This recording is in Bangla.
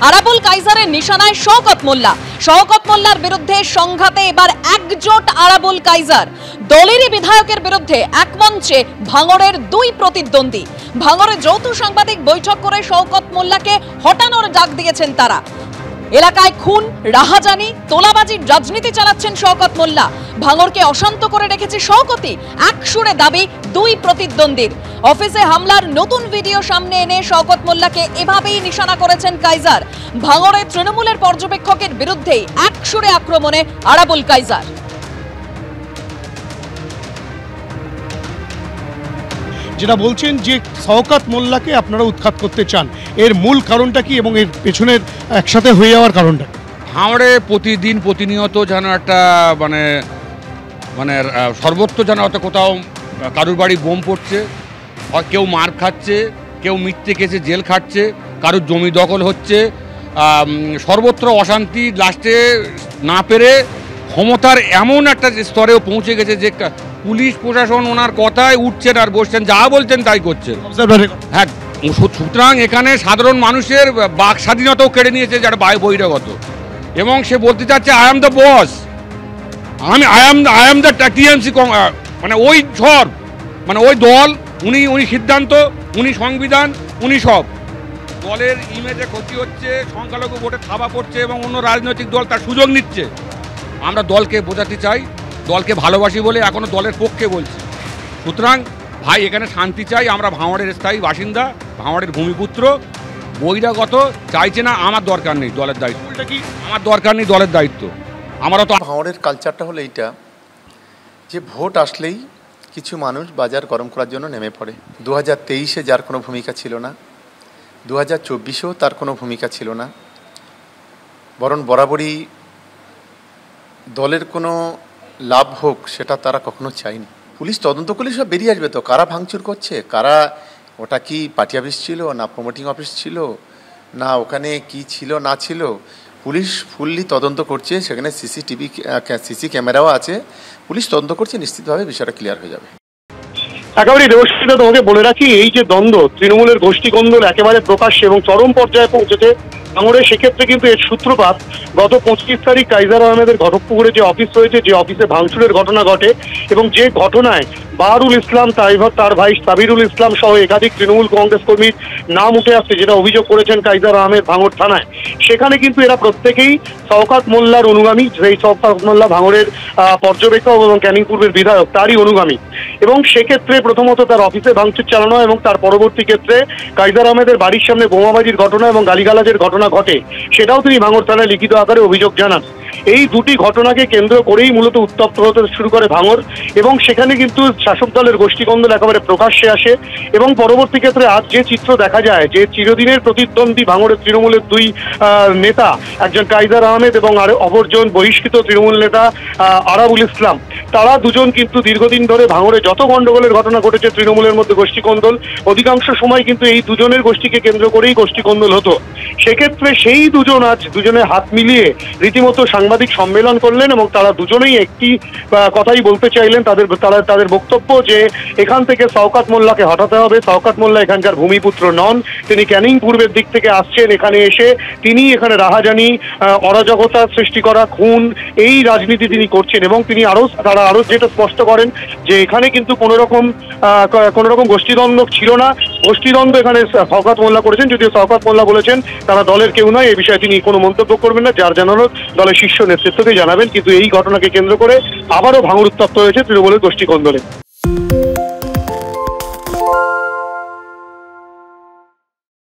আরাবুল কাইজারের নিশানায় শওকত মোল্লা। শওকত মোল্লার বিরুদ্ধে সংঘাতে এবার একজোট আরাবুল কাইজার। দলেরই বিধায়কের বিরুদ্ধে এক মঞ্চে ভাঙড়ের দুই প্রতিদ্বন্দ্বী। ভাঙড়ে যৌথ সাংবাদিক বৈঠক করে শওকত মোল্লাকে হটানোর ডাক দিয়েছেন তারা। এলাকায় খুন, রাহাজানি, তোলাবাজির রাজনীতি চালাচ্ছেন শওকত মোল্লা। ভাঙড়কে অশান্ত করে রেখেছে শওকতই, এক সুরে দাবি দুই প্রতিদ্বন্দ্বীর। অফিসে হামলার নতুন ভিডিও সামনে এনে শওকত মোল্লাকে এভাবেই নিশানা করেছেন কাইজার। ভাঙড়ে তৃণমূলের পর্যবেক্ষকের বিরুদ্ধেই এক সুরে আক্রমণে আরাবুল কাইজার। যেটা বলছেন যে শওকত মোল্লাকে আপনারা উৎখাত করতে চান, এর মূল কারণটা কি এবং এর পেছনের একসাথে হয়ে যাওয়ার কারণটা? ভাঙড়ে প্রতিদিন প্রতিনিয়ত যেন একটা মানে মানে সর্বত্র যেন হয়তো কোথাও কারুর বাড়ি বোম পড়ছে, কেউ মার খাচ্ছে, কেউ মিথ্যে কেসে জেল খাটছে, কারুর জমি দখল হচ্ছে, সর্বত্র অশান্তি। লাস্টে না পেরে ক্ষমতার এমন একটা স্তরেও পৌঁছে গেছে যে পুলিশ প্রশাসন ওনার কথায় উঠছেন আর বসছেন, যা বলছেন তাই করছেন। হ্যাঁ, সুতরাং এখানে সাধারণ মানুষের বাক স্বাধীনতাও কেড়ে নিয়েছে যারা বহিরাগত, এবং সে বলতে চাচ্ছে I am the boss, I am the TMC, মানে ওই ঝড়, মানে ওই দল, উনি সিদ্ধান্ত, উনি সংবিধান, উনি সব। দলের ইমেজে ক্ষতি হচ্ছে, সংখ্যালঘু ভোটে থাবা পড়ছে এবং অন্য রাজনৈতিক দল তার সুযোগ নিচ্ছে। আমরা দলকে বোঝাতে চাই, দলকে ভালোবাসি বলে এখনো দলের পক্ষে বলছি। সুতরাং ভাই, এখানে শান্তি চাই। আমরা ভাঙড়ের স্থায়ী বাসিন্দা, ভাঙড়ের ভূমিপুত্র। বহিরাগত চাইছে না, আমার দরকার নেই দলের দায়িত্ব। আমার দরকার নেই দলের দায়িত্ব। আমারও তো ভাঙড়ের কালচারটা হলো এইটা যে ভোট আসলেই কিছু মানুষ বাজার গরম করার জন্য নেমে পড়ে। 2023-এ যার কোনো ভূমিকা ছিল না, 2024-এও তার কোনো ভূমিকা ছিল না, বরং বরাবরই দলের কোনো লাভ হোক সেটা তারা কখনো চায়নি। পুলিশ তদন্ত করলে সব বেরিয়ে আসবে তো, কারা ভাঙচুর করছে, কারা, ওটা কি পার্টি অফিস ছিল না প্রমোটিং অফিস ছিল না ওখানে কি ছিল না ছিল, পুলিশ ফুললি তদন্ত করছে। সেখানে সিসি ক্যামেরাও আছে, পুলিশ তদন্ত করছে, নিশ্চিতভাবে বিষয়টা ক্লিয়ার হয়ে যাবে। একেবারেই দেবশ্রীদা, তোমাকে বলে রাখি, এই যে দ্বন্দ্ব, তৃণমূলের গোষ্ঠী কোন্দল একেবারে প্রকাশ্যে এবং চরম পর্যায়ে পৌঁছেছে ভাঙড়ে। সেক্ষেত্রে কিন্তু এর সূত্রপাত গত 25 তারিখ কাইজার আহমেদের ঘটকপুকুরে যে অফিস রয়েছে, যে অফিসে ভাঙচুরের ঘটনা ঘটে এবং যে ঘটনায় বাহারুল ইসলাম, তার ভাই সাবিরুল ইসলাম সহ একাধিক তৃণমূল কংগ্রেস কর্মীর নাম উঠে আসছে, যেটা অভিযোগ করেছেন কাইজার আহমেদ ভাঙড় থানায়। সেখানে কিন্তু এরা প্রত্যেকেই শওকত মোল্লার অনুগামী। সেই শওকত মোল্লা ভাঙড়ের পর্যবেক্ষক এবং ক্যানিং পূর্বের বিধায়ক, তারই অনুগামী। এবং সেক্ষেত্রে প্রথমত তার অফিসে ভাঙচুর চালানো এবং তার পরবর্তী ক্ষেত্রে কাইজার আহমেদের বাড়ির সামনে বোমাবাজির ঘটনা এবং গালিগালাজের ঘটনা ঘটে, সেটাও তিনি ভাঙড় থানায় লিখিত আকারে অভিযোগ জানান। এই দুটি ঘটনাকে কেন্দ্র করেই মূলত উত্তপ্ত হতে শুরু করে ভাঙড়, এবং সেখানে কিন্তু শাসক দলের গোষ্ঠীকন্দল একেবারে প্রকাশ্যে আসে। এবং পরবর্তী ক্ষেত্রে আজ যে চিত্র দেখা যায়, যে চিরদিনের প্রতিদ্বন্দ্বী ভাঙড়ের তৃণমূলের দুই নেতা, একজন কাইজার আহমেদ এবং অপরজন বহিষ্কৃত তৃণমূল নেতা আরাবুল ইসলাম, তারা দুজন কিন্তু দীর্ঘদিন ধরে ভাঙড়ে যত গন্ডগোলের ঘটনা ঘটেছে তৃণমূলের মধ্যে গোষ্ঠীকন্দল, অধিকাংশ সময় কিন্তু এই দুজনের গোষ্ঠীকে কেন্দ্র করেই গোষ্ঠীকন্দল হতো। সেক্ষেত্রে সেই দুজন আজ দুজনে হাত মিলিয়ে রীতিমতো সাংবাদিক সম্মেলন করলেন এবং তারা দুজনেই একটি কথাই বলতে চাইলেন। তাদের বক্তব্য যে এখান থেকে শওকত মোল্লাকে হটাতে হবে। শওকত মোল্লা এখানকার ভূমিপুত্র নন, তিনি ক্যানিং পূর্বের দিক থেকে আসছেন। এখানে এসে তিনি এখানে রাহাজানি, অরাজকতা সৃষ্টি করা, খুন, এই রাজনীতি তিনি করছেন। এবং তারা আরো যেটা স্পষ্ট করেন যে এখানে কিন্তু কোনো রকম গোষ্ঠীদ্বন্দ্ব ছিল না। গোষ্ঠীদ্বন্দ্ব এখানে শওকত মোল্লা করেছেন, যদিও শওকত মোল্লা বলেছেন তারা দলের কেউ নয়, এই বিষয়ে তিনি কোনো মন্তব্য করবেন না, যার জানানোর দলের শীর্ষ নেতৃত্বকে জানাবেন। কিন্তু এই ঘটনাকে কেন্দ্র করে আবারও ভাঙড় উত্তপ্ত হয়েছে তৃণমূলের গোষ্ঠী কোন্দলে।